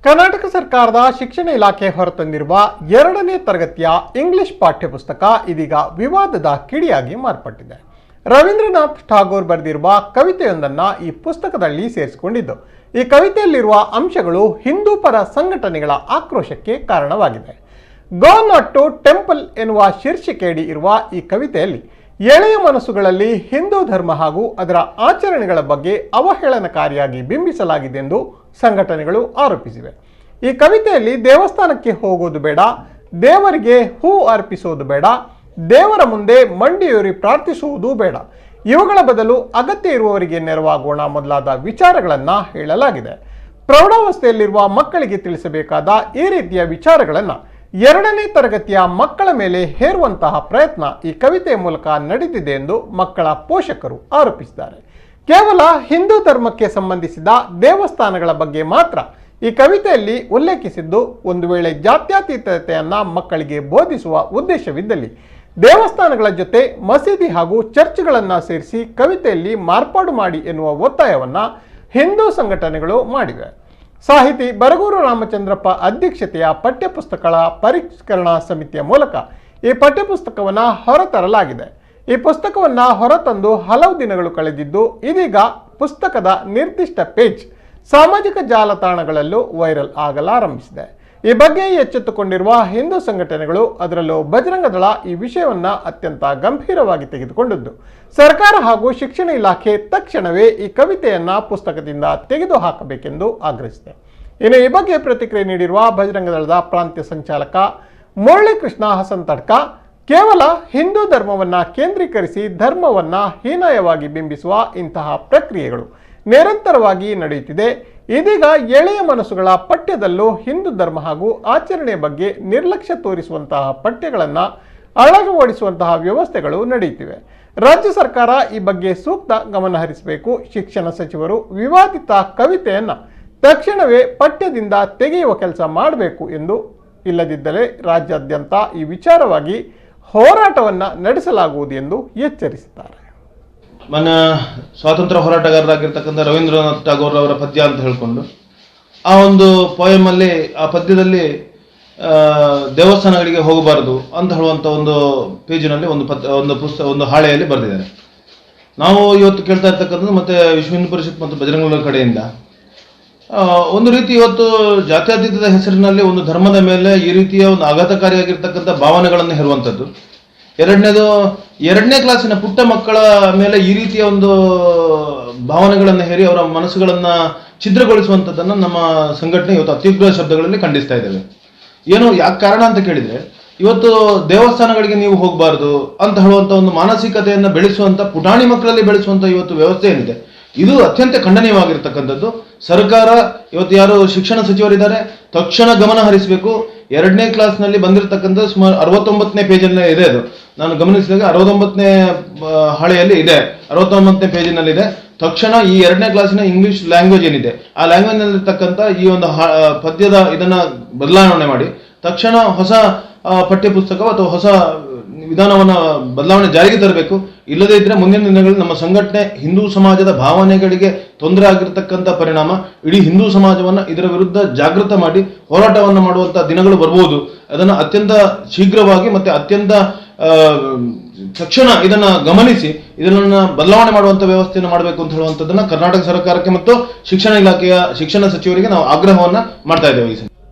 ಕರ್ನಾಟಕ ಸರ್ಕಾರದ ಶಿಕ್ಷಣ ಇಲಾಖೆ ಹೊರತಂದಿರುವ 2ನೇ ತರಗತಿಯ ಇಂಗ್ಲಿಷ್ ಪಾಠ್ಯಪುಸ್ತಕ ಇದೀಗ ವಿವಾದದ ಕಿಡಿಯಾಗಿ ಮಾರ್ಪಟ್ಟಿದೆ. ರವೀಂದ್ರನಾಥ್ ಠಾಗೋರ್ ಬರೆದಿರುವ ಕವಿತೆಯೊಂದನ್ನು ಈ ಪುಸ್ತಕದಲ್ಲಿ ಸೇರಿಸಿಕೊಂಡಿದ್ದು, ಈ ಕವಿತೆಯಲ್ಲಿರುವ ಅಂಶಗಳು ಹಿಂದೂ ಪರ ಸಂಘಟನೆಗಳ ಆಕ್ರೋಶಕ್ಕೆ ಕಾರಣವಾಗಿದೆ. ಗೋ ನಾಟ್ ಟು ಟೆಂಪಲ್ ಎನ್ನುವ ಶೀರ್ಷಿಕೆಯಡಿ ಇರುವ ಈ ಕವಿತೆಯಲ್ಲಿ ಎಳೆಯ ಮನಸ್ಸುಗಳಲ್ಲಿ ಹಿಂದೂ ಧರ್ಮ ಹಾಗೂ ಅದರ ಆಚರಣೆಗಳ ಬಗ್ಗೆ ಅವಹೇಳನಕಾರಿಯಾಗಿ ಬಿಂಬಿಸಲಾಗಿದೆ ಎಂದು ಸಂಘಟನೆಗಳು ಆರೋಪಿಸಿವೆ. ಈ ಕವಿತೆಯಲ್ಲಿ ದೇವಸ್ಥಾನಕ್ಕೆ ಹೋಗೋದು ಬೇಡ, ದೇವರಿಗೆ ಹೂ ಅರ್ಪಿಸೋದು ಬೇಡ, ದೇವರ ಮುಂದೆ ಮಂಡಿಯೂರಿ ಪ್ರಾರ್ಥಿಸುವುದು ಬೇಡ, ಇವುಗಳ ಬದಲು ಅಗತ್ಯ ಇರುವವರಿಗೆ ನೆರವಾಗೋಣ ಮೊದಲಾದ ವಿಚಾರಗಳನ್ನು ಹೇಳಲಾಗಿದೆ. ಪ್ರೌಢಾವಸ್ಥೆಯಲ್ಲಿರುವ ಮಕ್ಕಳಿಗೆ ತಿಳಿಸಬೇಕಾದ ಈ ರೀತಿಯ ವಿಚಾರಗಳನ್ನು 2ನೇ ತರಗತಿಯ ಮಕ್ಕಳ ಮೇಲೆ ಹೇರುವಂತಹ ಪ್ರಯತ್ನ ಈ ಕವಿತೆಯ ಮೂಲಕ ನಡೆದಿದೆ ಎಂದು ಮಕ್ಕಳ ಪೋಷಕರು ಆರೋಪಿಸಿದ್ದಾರೆ. ಕೇವಲ ಹಿಂದೂ ಧರ್ಮಕ್ಕೆ ಸಂಬಂಧಿಸಿದ ದೇವಸ್ಥಾನಗಳ ಬಗ್ಗೆ ಮಾತ್ರ ಈ ಕವಿತೆಯಲ್ಲಿ ಉಲ್ಲೇಖಿಸಿದ್ದು, ಒಂದು ವೇಳೆ ಜಾತ್ಯತೀತತೆಯನ್ನು ಮಕ್ಕಳಿಗೆ ಬೋಧಿಸುವ ಉದ್ದೇಶವಿದ್ದಲ್ಲಿ ದೇವಸ್ಥಾನಗಳ ಜೊತೆ ಮಸೀದಿ ಹಾಗೂ ಚರ್ಚ್ಗಳನ್ನು ಸೇರಿಸಿ ಕವಿತೆಯಲ್ಲಿ ಮಾರ್ಪಾಡು ಮಾಡಿ ಎನ್ನುವ ಒತ್ತಾಯವನ್ನು ಹಿಂದೂ ಸಂಘಟನೆಗಳು ಮಾಡಿವೆ. ಸಾಹಿತಿ ಬರಗೂರು ರಾಮಚಂದ್ರಪ್ಪ ಅಧ್ಯಕ್ಷತೆಯ ಪಠ್ಯಪುಸ್ತಕಗಳ ಪರಿಷ್ಕರಣಾ ಸಮಿತಿಯ ಮೂಲಕ ಈ ಪಠ್ಯಪುಸ್ತಕವನ್ನು ಹೊರತರಲಾಗಿದೆ. ಈ ಪುಸ್ತಕವನ್ನು ಹೊರತಂದು ಹಲವು ದಿನಗಳು ಕಳೆದಿದ್ದು, ಇದೀಗ ಪುಸ್ತಕದ ನಿರ್ದಿಷ್ಟ ಪೇಜ್ ಸಾಮಾಜಿಕ ಜಾಲತಾಣಗಳಲ್ಲೂ ವೈರಲ್ ಆಗಲಾರಂಭಿಸಿದೆ. ಈ ಬಗ್ಗೆ ಎಚ್ಚೆತ್ತುಕೊಂಡಿರುವ ಹಿಂದೂ ಸಂಘಟನೆಗಳು, ಅದರಲ್ಲೂ ಬಜರಂಗ ದಳ, ಈ ವಿಷಯವನ್ನು ಅತ್ಯಂತ ಗಂಭೀರವಾಗಿ ತೆಗೆದುಕೊಂಡದ್ದು. ಸರ್ಕಾರ ಹಾಗೂ ಶಿಕ್ಷಣ ಇಲಾಖೆ ತಕ್ಷಣವೇ ಈ ಕವಿತೆಯನ್ನು ಪುಸ್ತಕದಿಂದ ತೆಗೆದುಹಾಕಬೇಕೆಂದು ಆಗ್ರಹಿಸಿದೆ. ಇನ್ನು ಈ ಬಗ್ಗೆ ಪ್ರತಿಕ್ರಿಯೆ ನೀಡಿರುವ ಬಜರಂಗ ದಳದ ಪ್ರಾಂತ್ಯ ಸಂಚಾಲಕ ಮುರಳೀಕೃಷ್ಣ ಹಸನ್ತಡ್ಕ, ಕೇವಲ ಹಿಂದೂ ಧರ್ಮವನ್ನು ಕೇಂದ್ರೀಕರಿಸಿ ಧರ್ಮವನ್ನು ಹೀನಾಯವಾಗಿ ಬಿಂಬಿಸುವ ಇಂತಹ ಪ್ರಕ್ರಿಯೆಗಳು ನಿರಂತರವಾಗಿ ನಡೆಯುತ್ತಿದೆ. ಇದೀಗ ಎಳೆಯ ಮನಸ್ಸುಗಳ ಪಠ್ಯದಲ್ಲೂ ಹಿಂದೂ ಧರ್ಮ ಹಾಗೂ ಆಚರಣೆಯ ಬಗ್ಗೆ ನಿರ್ಲಕ್ಷ್ಯ ತೋರಿಸುವಂತಹ ಪಠ್ಯಗಳನ್ನು ಅಳವಡಿಸುವಂತಹ ವ್ಯವಸ್ಥೆಗಳು ನಡೆಯುತ್ತಿವೆ. ರಾಜ್ಯ ಸರ್ಕಾರ ಈ ಬಗ್ಗೆ ಸೂಕ್ತ ಗಮನ ಹರಿಸಬೇಕು. ಶಿಕ್ಷಣ ಸಚಿವರು ವಿವಾದಿತ ಕವಿತೆಯನ್ನು ತಕ್ಷಣವೇ ಪಠ್ಯದಿಂದ ತೆಗೆಯುವ ಕೆಲಸ ಮಾಡಬೇಕು ಎಂದು, ಇಲ್ಲದಿದ್ದರೆ ರಾಜ್ಯಾದ್ಯಂತ ಈ ವಿಚಾರವಾಗಿ ಹೋರಾಟವನ್ನು ನಡೆಸಲಾಗುವುದು ಎಂದು ಎಚ್ಚರಿಸಿದ್ದಾರೆ. ನನ್ನ ಸ್ವಾತಂತ್ರ್ಯ ಹೋರಾಟಗಾರರಾಗಿರ್ತಕ್ಕಂಥ ರವೀಂದ್ರನಾಥ್ ಠಾಗೋರ್ ಅವರ ಪದ್ಯ ಅಂತ ಹೇಳಿಕೊಂಡು ಆ ಒಂದು ಪೋಯಮಲ್ಲಿ, ಆ ಪದ್ಯದಲ್ಲಿ ದೇವಸ್ಥಾನಗಳಿಗೆ ಹೋಗಬಾರದು ಅಂತ ಹೇಳುವಂಥ ಒಂದು ಪೇಜಿನಲ್ಲಿ ಒಂದು ಹಾಳೆಯಲ್ಲಿ ಬರೆದಿದ್ದಾರೆ. ನಾವು ಇವತ್ತು ಕೇಳ್ತಾ ಇರ್ತಕ್ಕಂಥದ್ದು ಮತ್ತು ವಿಶ್ವ ಹಿಂದೂ ಪರಿಷತ್ ಮತ್ತು ಬಜರಂಗ ದಳದ ಕಡೆಯಿಂದ ಒಂದು ರೀತಿ ಇವತ್ತು ಜಾತ್ಯತೀತದ ಹೆಸರಿನಲ್ಲಿ ಒಂದು ಧರ್ಮದ ಮೇಲೆ ಈ ರೀತಿಯ ಒಂದು ಆಘಾತಕಾರಿಯಾಗಿರ್ತಕ್ಕಂಥ ಭಾವನೆಗಳನ್ನು ಹೇರುವಂಥದ್ದು. ಎರಡನೇ ಕ್ಲಾಸಿನ ಪುಟ್ಟ ಮಕ್ಕಳ ಮೇಲೆ ಈ ರೀತಿಯ ಒಂದು ಭಾವನೆಗಳನ್ನು ಹೇರಿ ಅವರ ಮನಸ್ಸುಗಳನ್ನು ಛಿದ್ರಗೊಳಿಸುವಂಥದ್ದನ್ನು ನಮ್ಮ ಸಂಘಟನೆ ಇವತ್ತು ಅತ್ಯುಗ್ರ ಶಬ್ದಗಳಲ್ಲಿ ಖಂಡಿಸ್ತಾ ಇದ್ದೇವೆ. ಏನು ಯಾಕೆ ಕಾರಣ ಅಂತ ಕೇಳಿದರೆ, ಇವತ್ತು ದೇವಸ್ಥಾನಗಳಿಗೆ ನೀವು ಹೋಗಬಾರ್ದು ಅಂತ ಹೇಳುವಂಥ ಒಂದು ಮಾನಸಿಕತೆಯನ್ನು ಬೆಳೆಸುವಂಥ, ಪುಟಾಣಿ ಮಕ್ಕಳಲ್ಲಿ ಬೆಳೆಸುವಂಥ ಇವತ್ತು ವ್ಯವಸ್ಥೆ ಏನಿದೆ, ಇದು ಅತ್ಯಂತ ಖಂಡನೀಯವಾಗಿರ್ತಕ್ಕಂಥದ್ದು. ಸರ್ಕಾರ ಇವತ್ತು ಯಾರು ಶಿಕ್ಷಣ ಸಚಿವರಿದ್ದಾರೆ, ತಕ್ಷಣ ಗಮನ ಹರಿಸಬೇಕು. 2ನೇ ಕ್ಲಾಸ್ನಲ್ಲಿ ಬಂದಿರತಕ್ಕಂಥ ಸುಮಾರು 69ನೇ ಪೇಜಲ್ಲೇ ಇದೆ. ಅದು ನಾನು ಗಮನಿಸಿದಾಗ 69ನೇ ಹಾಳೆಯಲ್ಲಿ ಇದೆ, 69ನೇ ಪೇಜಿನಲ್ಲಿದೆ. ತಕ್ಷಣ ಈ 2ನೇ ಕ್ಲಾಸಿನ ಇಂಗ್ಲಿಷ್ ಲ್ಯಾಂಗ್ವೇಜ್ ಏನಿದೆ, ಆ ಲ್ಯಾಂಗ್ವೇಜ್ನಲ್ಲಿರ್ತಕ್ಕಂಥ ಈ ಒಂದು ಪದ್ಯದ ಇದನ್ನು ಬದಲಾವಣೆ ಮಾಡಿ ತಕ್ಷಣ ಹೊಸ ಪಠ್ಯಪುಸ್ತಕ ಅಥವಾ ಹೊಸ ವಿಧಾನವನ್ನು ಬದಲಾವಣೆ ಜಾರಿಗೆ ತರಬೇಕು. ಇಲ್ಲದೇ ಇದ್ರೆ ಮುಂದಿನ ದಿನಗಳಲ್ಲಿ ನಮ್ಮ ಸಂಘಟನೆ ಹಿಂದೂ ಸಮಾಜದ ಭಾವನೆಗಳಿಗೆ ತೊಂದರೆ ಆಗಿರ್ತಕ್ಕಂಥ ಪರಿಣಾಮ ಇಡೀ ಹಿಂದೂ ಸಮಾಜವನ್ನು ಇದರ ವಿರುದ್ಧ ಜಾಗೃತ ಮಾಡಿ ಹೋರಾಟವನ್ನು ಮಾಡುವಂಥ ದಿನಗಳು ಬರ್ಬೋದು. ಅದನ್ನು ಅತ್ಯಂತ ಶೀಘ್ರವಾಗಿ ಮತ್ತು ಅತ್ಯಂತ ತಕ್ಷಣ ಇದನ್ನು ಗಮನಿಸಿ ಇದನ್ನು ಬದಲಾವಣೆ ಮಾಡುವಂಥ ವ್ಯವಸ್ಥೆಯನ್ನು ಮಾಡಬೇಕು ಅಂತ ಹೇಳುವಂಥದ್ದನ್ನು ಕರ್ನಾಟಕ ಸರ್ಕಾರಕ್ಕೆ ಮತ್ತು ಶಿಕ್ಷಣ ಇಲಾಖೆಯ ಶಿಕ್ಷಣ ಸಚಿವರಿಗೆ ನಾವು ಆಗ್ರಹವನ್ನು ಮಾಡ್ತಾ ಇದ್ದೇವೆ.